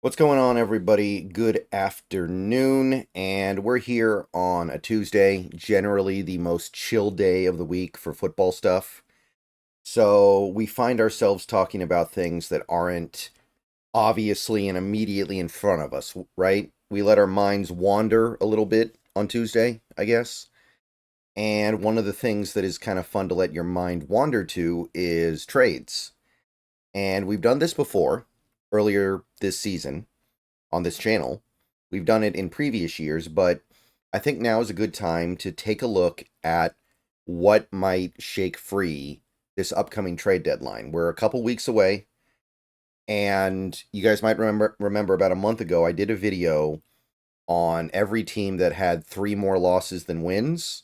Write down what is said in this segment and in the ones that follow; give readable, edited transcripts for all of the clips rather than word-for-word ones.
What's going on, everybody? Good afternoon, and we're here on a Tuesday, generally the most chill day of the week for football stuff. So we find ourselves talking about things that aren't obviously and immediately in front of us, right? We let our minds wander a little bit on Tuesday, I guess. And one of the things that is kind of fun to let your mind wander to is trades. And we've done this before, earlier this season on this channel. We've done it in previous years, but I think now is a good time to take a look at what might shake free this upcoming trade deadline. We're a couple weeks away, and you guys might remember about a month ago I did a video on every team that had 3 more losses than wins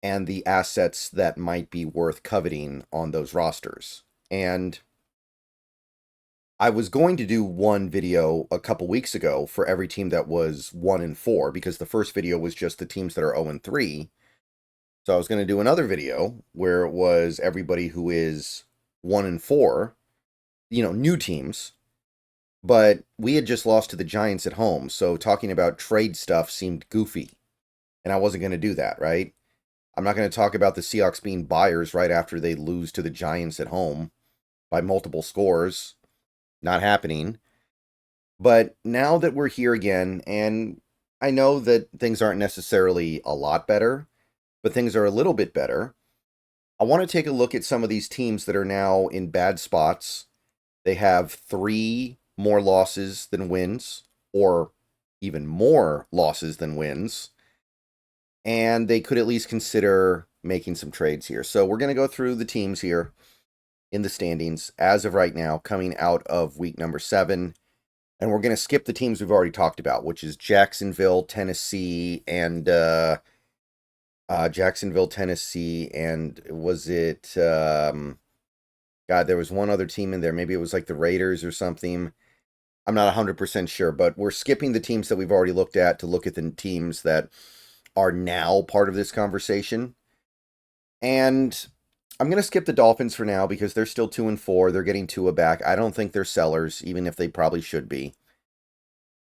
and the assets that might be worth coveting on those rosters. And I was going to do one video a couple weeks ago for every team that was 1-4 because the first video was just the teams that are 0-3. So I was going to do another video where it was everybody who is 1-4, new teams. But we had just lost to the Giants at home, so talking about trade stuff seemed goofy. And I wasn't going to do that, right? I'm not going to talk about the Seahawks being buyers right after they lose to the Giants at home by multiple scores. Not happening. But now that we're here again, and I know that things aren't necessarily a lot better, but things are a little bit better, I want to take a look at some of these teams that are now in bad spots. They have 3 more losses than wins, or even more losses than wins, and they could at least consider making some trades here. So we're going to go through the teams here in the standings as of right now, coming out of week number 7. And we're going to skip the teams we've already talked about, which is Jacksonville, Tennessee, and was it, God, there was one other team in there. Maybe it was like the Raiders or something. I'm not 100% sure, but we're skipping the teams that we've already looked at to look at the teams that are now part of this conversation. And I'm going to skip the Dolphins for now because they're still 2-4. They're getting Tua back. I don't think they're sellers, even if they probably should be.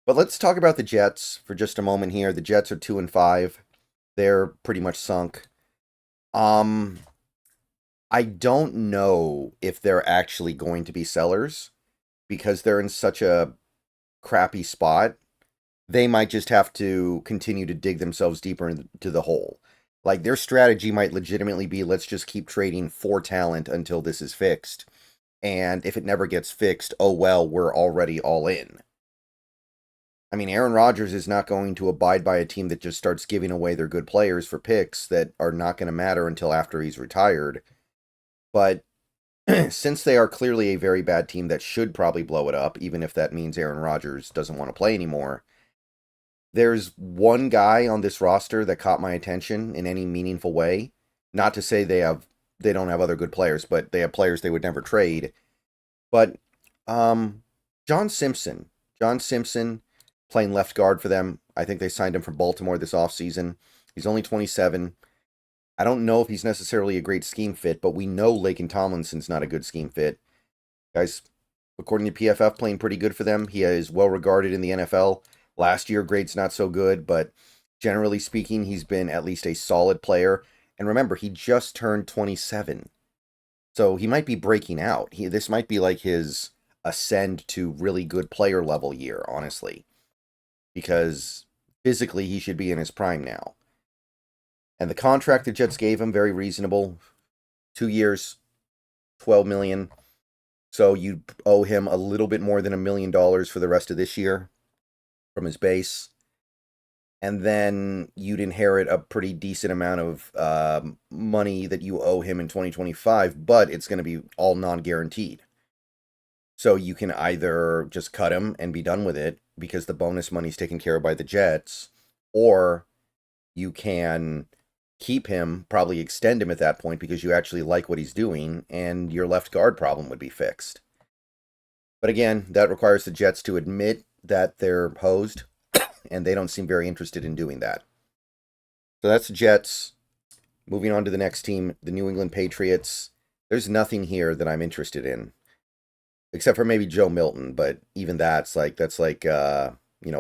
But let's talk about the Jets for just a moment here. The Jets are 2-5. They're pretty much sunk. I don't know if they're actually going to be sellers because they're in such a crappy spot. They might just have to continue to dig themselves deeper into the hole. Like, their strategy might legitimately be, let's just keep trading for talent until this is fixed. And if it never gets fixed, oh well, we're already all in. I mean, Aaron Rodgers is not going to abide by a team that just starts giving away their good players for picks that are not going to matter until after he's retired. But since they are clearly a very bad team that should probably blow it up, even if that means Aaron Rodgers doesn't want to play anymore, there's one guy on this roster that caught my attention in any meaningful way. Not to say they don't have other good players, but they have players they would never trade. But John Simpson playing left guard for them. I think they signed him from Baltimore this offseason. He's only 27. I don't know if he's necessarily a great scheme fit, but we know Laken Tomlinson's not a good scheme fit. Guys, according to PFF, playing pretty good for them. He is well regarded in the NFL. Last year, grades not so good, but generally speaking, he's been at least a solid player. And remember, he just turned 27. So he might be breaking out. This might be like his ascend to really good player level year, honestly. Because physically, he should be in his prime now. And the contract the Jets gave him, very reasonable. 2 years, $12 million. So you owe him a little bit more than $1 million for the rest of this year from his base. And then you'd inherit a pretty decent amount of money that you owe him in 2025, but it's going to be all non-guaranteed. So you can either just cut him and be done with it because the bonus money's taken care of by the Jets, or you can keep him, probably extend him at that point because you actually like what he's doing, and your left guard problem would be fixed. But again, that requires the Jets to admit that they're hosed, and they don't seem very interested in doing that. So that's the Jets. Moving on to the next team, the New England Patriots. There's nothing here that I'm interested in. except for maybe Joe Milton, but even that's like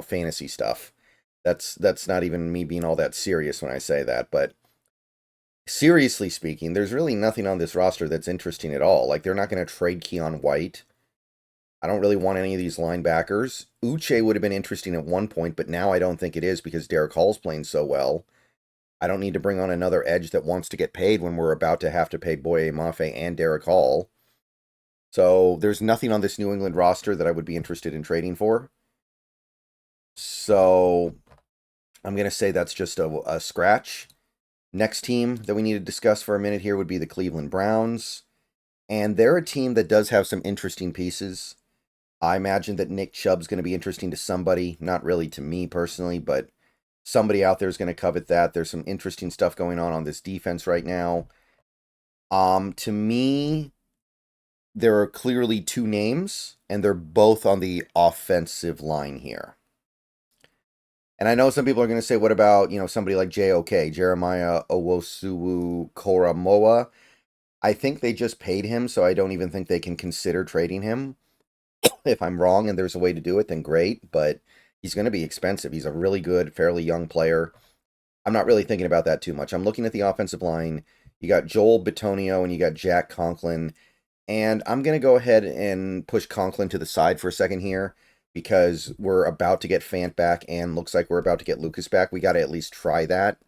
fantasy stuff. That's not even me being all that serious when I say that, but seriously speaking, there's really nothing on this roster that's interesting at all. Like, they're not going to trade Keon White. I don't really want any of these linebackers. Uche would have been interesting at one point, but now I don't think it is because Derek Hall's playing so well. I don't need to bring on another edge that wants to get paid when we're about to have to pay Boye Mafe and Derek Hall. So there's nothing on this New England roster that I would be interested in trading for. So I'm going to say that's just a scratch. Next team that we need to discuss for a minute here would be the Cleveland Browns. And they're a team that does have some interesting pieces. I imagine that Nick Chubb's going to be interesting to somebody, not really to me personally, but somebody out there is going to covet that. There's some interesting stuff going on this defense right now. To me, there are clearly two names, and they're both on the offensive line here. And I know some people are going to say, what about, somebody like JOK, Jeremiah Owosuwu Koramoah? I think they just paid him, so I don't even think they can consider trading him. If I'm wrong and there's a way to do it, then great, but he's going to be expensive. He's a really good, fairly young player. I'm not really thinking about that too much. I'm looking at the offensive line. You got Joel Bitonio and you got Jack Conklin. And I'm going to go ahead and push Conklin to the side for a second here because we're about to get Fant back and looks like we're about to get Lucas back. We got to at least try that.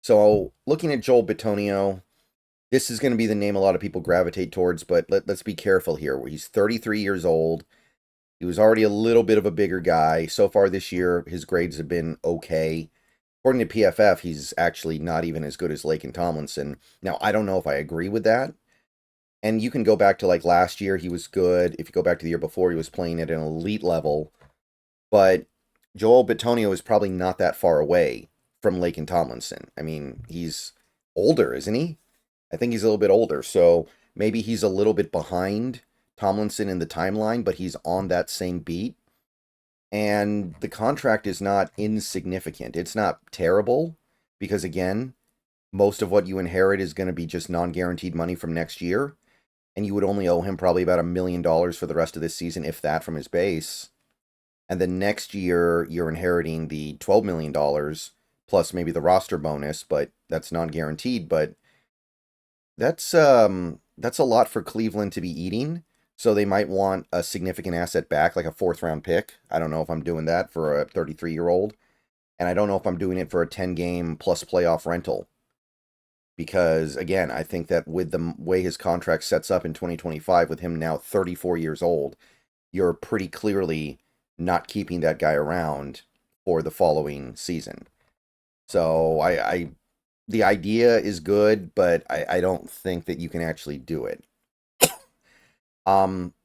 So looking at Joel Bitonio, this is going to be the name a lot of people gravitate towards, but let's be careful here. He's 33 years old. He was already a little bit of a bigger guy. So far this year, his grades have been okay. According to PFF, he's actually not even as good as Laken Tomlinson. Now, I don't know if I agree with that. And you can go back to like last year, he was good. If you go back to the year before, he was playing at an elite level. But Joel Bitonio is probably not that far away from Laken Tomlinson. I mean, he's older, isn't he? I think he's a little bit older. So maybe he's a little bit behind Tomlinson in the timeline, but he's on that same beat. And the contract is not insignificant. It's not terrible because, again, most of what you inherit is going to be just non-guaranteed money from next year. And you would only owe him probably about $1 million for the rest of this season, if that, from his base. And then next year, you're inheriting the $12 million plus maybe the roster bonus, but that's non-guaranteed. But that's a lot for Cleveland to be eating. So they might want a significant asset back, like a 4th-round pick. I don't know if I'm doing that for a 33-year-old. And I don't know if I'm doing it for a 10-game plus playoff rental. Because, again, I think that with the way his contract sets up in 2025, with him now 34 years old, you're pretty clearly not keeping that guy around for the following season. So the idea is good, but I don't think that you can actually do it.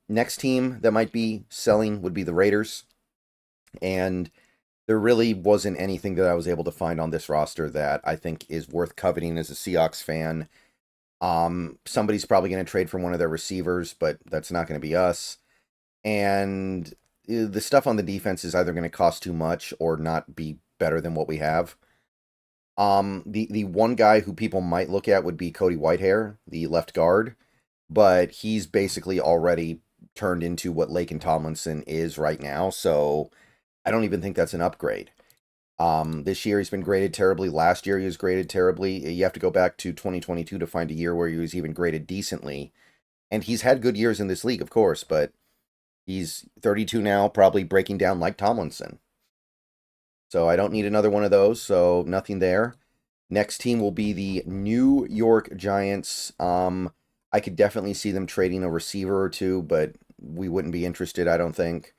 Next team that might be selling would be the Raiders. And there really wasn't anything that I was able to find on this roster that I think is worth coveting as a Seahawks fan. Somebody's probably going to trade for one of their receivers, but that's not going to be us. And the stuff on the defense is either going to cost too much or not be better than what we have. The one guy who people might look at would be Cody Whitehair, the left guard, but he's basically already turned into what Laken Tomlinson is right now, so I don't even think that's an upgrade. This year he's been graded terribly. Last year he was graded terribly. You have to go back to 2022 to find a year where he was even graded decently. And he's had good years in this league, of course, but he's 32 now, probably breaking down like Tomlinson. So I don't need another one of those, so nothing there. Next team will be the New York Giants. I could definitely see them trading a receiver or two, but we wouldn't be interested, I don't think.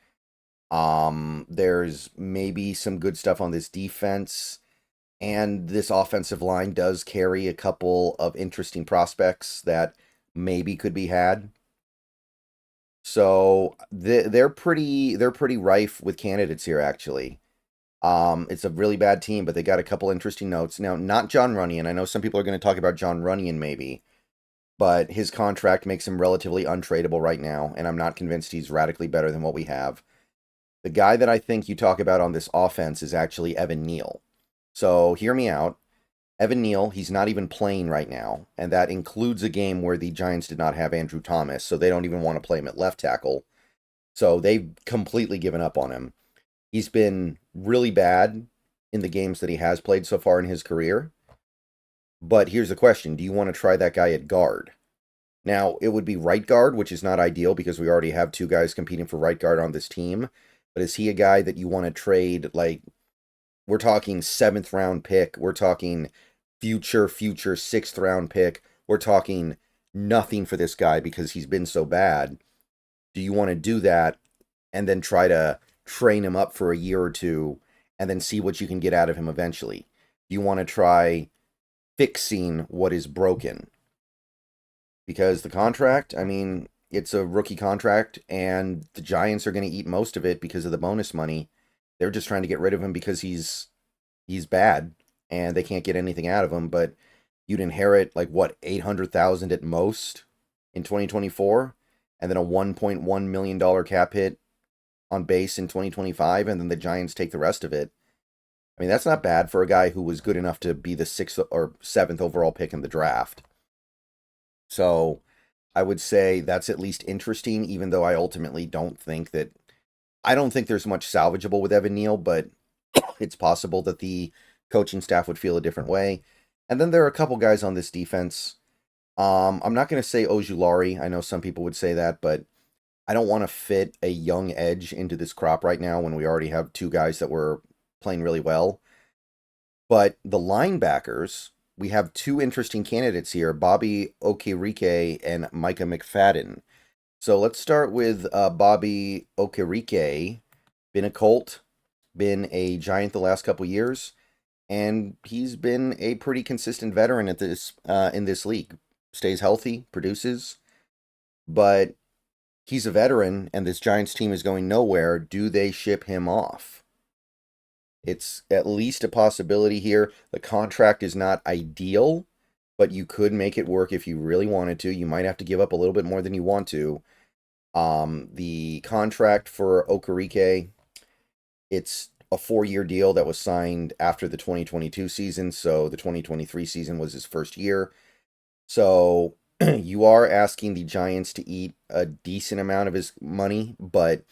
There's maybe some good stuff on this defense, and this offensive line does carry a couple of interesting prospects that maybe could be had. So they're pretty rife with candidates here, actually. It's a really bad team, but they got a couple interesting notes. Now, not John Runyan. I know some people are going to talk about John Runyan maybe, but his contract makes him relatively untradeable right now, and I'm not convinced he's radically better than what we have. The guy that I think you talk about on this offense is actually Evan Neal. So hear me out. Evan Neal, he's not even playing right now, and that includes a game where the Giants did not have Andrew Thomas, so they don't even want to play him at left tackle. So they've completely given up on him. He's been really bad in the games that he has played so far in his career. But here's the question: do you want to try that guy at guard? Now, it would be right guard, which is not ideal because we already have two guys competing for right guard on this team. But is he a guy that you want to trade? Like, we're talking 7th round pick. We're talking future 6th round pick. We're talking nothing for this guy because he's been so bad. Do you want to do that and then try to train him up for a year or two and then see what you can get out of him eventually? Do you want to try fixing what is broken? Because the contract, I mean, it's a rookie contract, and the Giants are going to eat most of it because of the bonus money. They're just trying to get rid of him because he's bad, and they can't get anything out of him. But you'd inherit like what, 800,000 at most in 2024, and then a 1.1 million dollar cap hit on base in 2025, and then the Giants take the rest of it. I mean, that's not bad for a guy who was good enough to be the 6th or 7th overall pick in the draft. So I would say that's at least interesting, even though I ultimately don't think that I don't think there's much salvageable with Evan Neal, but it's possible that the coaching staff would feel a different way. And then there are a couple guys on this defense. I'm not going to say Ojulari. I know some people would say that, but I don't want to fit a young edge into this crop right now when we already have two guys that were playing really well. But the linebackers, we have two interesting candidates here, Bobby Okereke and Micah McFadden. So let's start with Bobby Okereke. Been a Colt, been a Giant the last couple years, and he's been a pretty consistent veteran at this in this league. Stays healthy, produces, but he's a veteran, and this Giants team is going nowhere. Do they ship him off? It's at least a possibility here. The contract is not ideal, but you could make it work if you really wanted to. You might have to give up a little bit more than you want to. The contract for Okereke, it's a 4-year deal that was signed after the 2022 season, so the 2023 season was his first year. So you are asking the Giants to eat a decent amount of his money, but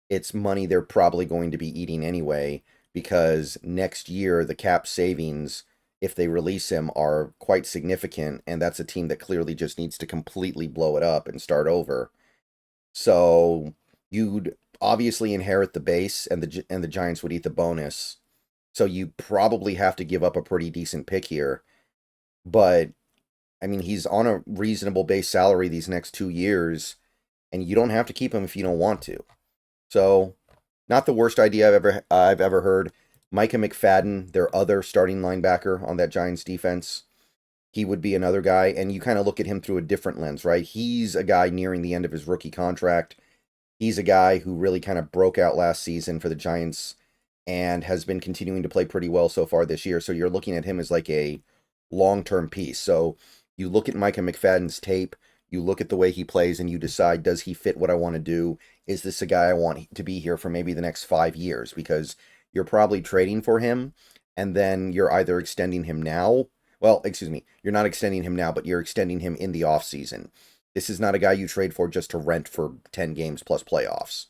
it's money they're probably going to be eating anyway, because next year the cap savings, if they release him, are quite significant, and that's a team that clearly just needs to completely blow it up and start over. So you'd obviously inherit the base, and the Giants would eat the bonus. So you probably have to give up a pretty decent pick here. But I mean, he's on a reasonable base salary these next 2 years, and you don't have to keep him if you don't want to. So, not the worst idea I've ever heard. Micah McFadden, their other starting linebacker on that Giants defense, he would be another guy, and you kind of look at him through a different lens, right? He's a guy nearing the end of his rookie contract. He's a guy who really kind of broke out last season for the Giants and has been continuing to play pretty well so far this year. So you're looking at him as like a long-term piece. So you look at Micah McFadden's tape, you look at the way he plays, and you decide, does he fit what I want to do? Is this a guy I want to be here for maybe the next 5 years? Because you're probably trading for him, and then you're either extending him now. Well, excuse me, you're not extending him now, but you're extending him in the offseason. This is not a guy you trade for just to rent for 10 games plus playoffs.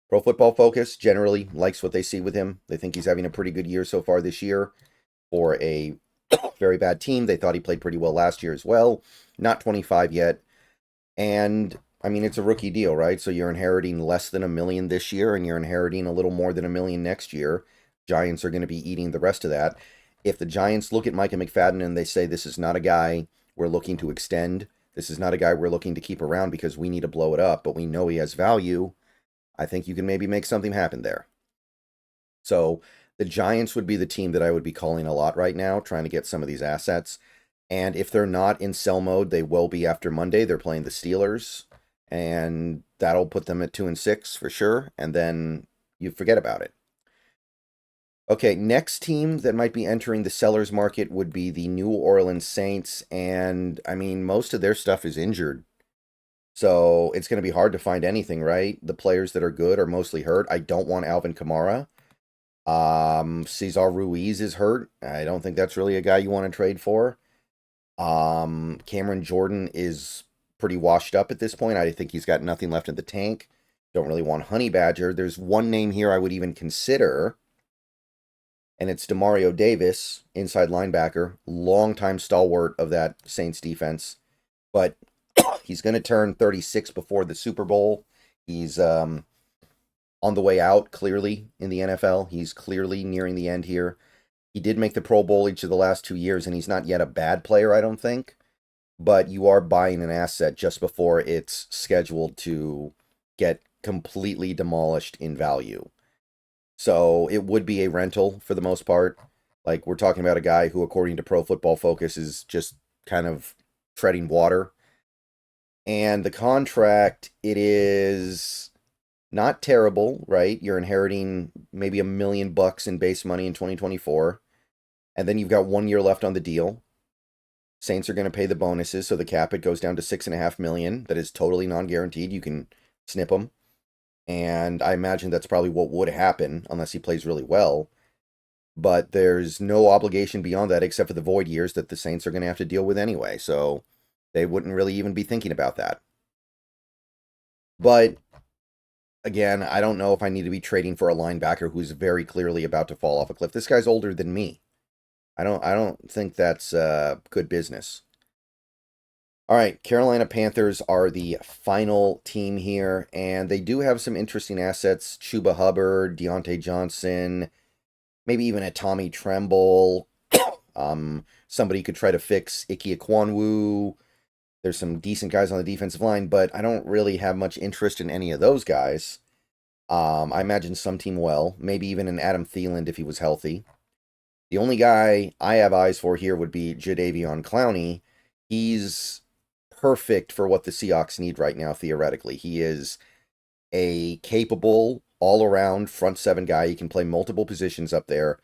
Pro Football Focus generally likes what they see with him. They think he's having a pretty good year so far this year for a very bad team. They thought he played pretty well last year as well. Not 25 yet. And I mean, it's a rookie deal, right? So you're inheriting less than $1 million this year, and you're inheriting a little more than $1 million next year. Giants are going to be eating the rest of that. If the Giants look at Micah McFadden and they say, this is not a guy we're looking to extend, this is not a guy we're looking to keep around because we need to blow it up, but we know he has value, I think you can maybe make something happen there. So the Giants would be the team that I would be calling a lot right now, trying to get some of these assets. And if they're not in sell mode, they will be after Monday. They're playing the Steelers, and that'll put them at 2-6 for sure. And then you forget about it. Okay, next team that might be entering the sellers market would be the New Orleans Saints. And I mean, most of their stuff is injured. So it's going to be hard to find anything, right? The players that are good are mostly hurt. I don't want Alvin Kamara. Cesar Ruiz is hurt. I don't think that's really a guy you want to trade for. Cameron Jordan is pretty washed up at this point. I think he's got nothing left in the tank. Don't really want Honey Badger. There's one name here I would even consider, and it's Demario Davis, inside linebacker, longtime stalwart of that Saints defense. But he's going to turn 36 before the Super Bowl. He's on the way out, clearly, in the NFL. He's clearly nearing the end here. He did make the Pro Bowl each of the last 2 years, and he's not yet a bad player, I don't think. But you are buying an asset just before it's scheduled to get completely demolished in value. So it would be a rental for the most part. Like, we're talking about a guy who, according to Pro Football Focus, is just kind of treading water. And the contract, it is not terrible, right? You're inheriting maybe $1 million in base money in 2024. And then you've got 1 year left on the deal. Saints are going to pay the bonuses, so the cap, it goes down to $6.5 million. That is totally non-guaranteed. You can snip them. And I imagine that's probably what would happen unless he plays really well. But there's no obligation beyond that except for the void years that the Saints are going to have to deal with anyway. So they wouldn't really even be thinking about that. But again, I don't know if I need to be trading for a linebacker who's very clearly about to fall off a cliff. This guy's older than me. I don't think that's good business. All right, Carolina Panthers are the final team here, and they do have some interesting assets. Chuba Hubbard, Deontay Johnson, maybe even a Tommy Tremble. Somebody could try to fix Ike Ekwonu. There's some decent guys on the defensive line, but I don't really have much interest in any of those guys. I imagine some team well, maybe even an Adam Thielen if he was healthy. The only guy I have eyes for here would be Jadeveon Clowney. He's perfect for what the Seahawks need right now, theoretically. He is a capable, all-around front seven guy. He can play multiple positions up there.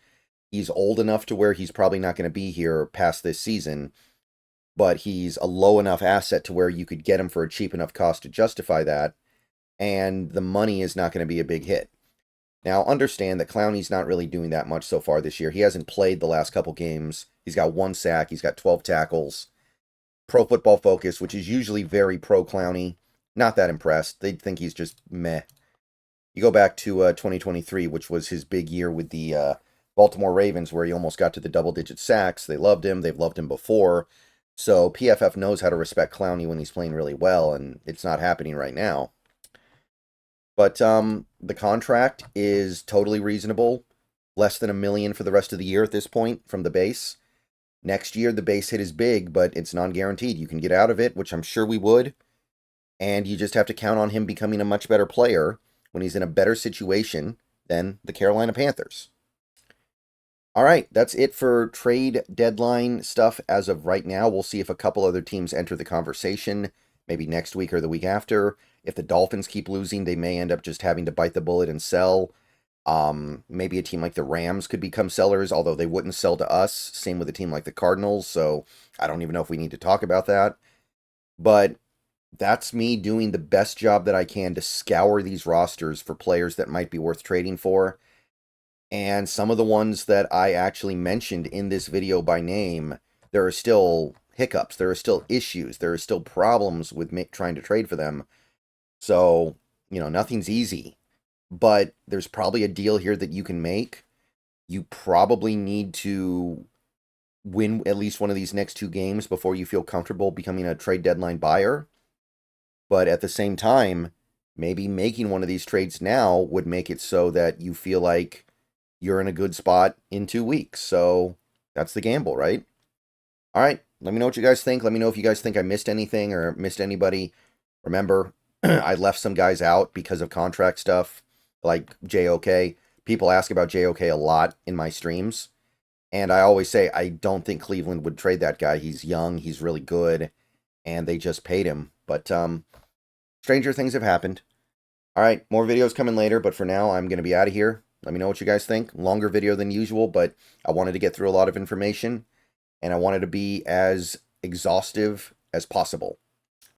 He's old enough to where he's probably not going to be here past this season, but he's a low enough asset to where you could get him for a cheap enough cost to justify that, and the money is not going to be a big hit. Now, understand that Clowney's not really doing that much so far this year. He hasn't played the last couple games. He's got 1 sack. He's got 12 tackles. Pro Football Focus, which is usually very pro Clowney, not that impressed. They think he's just meh. You go back to 2023, which was his big year with the Baltimore Ravens, where he almost got to the double-digit sacks. They loved him. They've loved him before. So PFF knows how to respect Clowney when he's playing really well, and it's not happening right now. But the contract is totally reasonable. Less than $1 million for the rest of the year at this point from the base. Next year, the base hit is big, but it's non-guaranteed. You can get out of it, which I'm sure we would. And you just have to count on him becoming a much better player when he's in a better situation than the Carolina Panthers. All right, that's it for trade deadline stuff as of right now. We'll see if a couple other teams enter the conversation, maybe next week or the week after. If the Dolphins keep losing, they may end up just having to bite the bullet and sell. Maybe a team like the Rams could become sellers, although they wouldn't sell to us. Same with a team like the Cardinals, so I don't even know if we need to talk about that. But that's me doing the best job that I can to scour these rosters for players that might be worth trading for. And some of the ones that I actually mentioned in this video by name, there are still hiccups, there are still issues, there are still problems with trying to trade for them. So, nothing's easy. But there's probably a deal here that you can make. You probably need to win at least one of these next 2 games before you feel comfortable becoming a trade deadline buyer. But at the same time, maybe making one of these trades now would make it so that you feel like you're in a good spot in 2 weeks. So that's the gamble, right? All right, let me know what you guys think. Let me know if you guys think I missed anything or missed anybody. Remember, I left some guys out because of contract stuff, like JOK. People ask about JOK a lot in my streams. And I always say, I don't think Cleveland would trade that guy. He's young, he's really good, and they just paid him. But stranger things have happened. All right, more videos coming later, but for now, I'm going to be out of here. Let me know what you guys think. Longer video than usual, but I wanted to get through a lot of information, and I wanted to be as exhaustive as possible.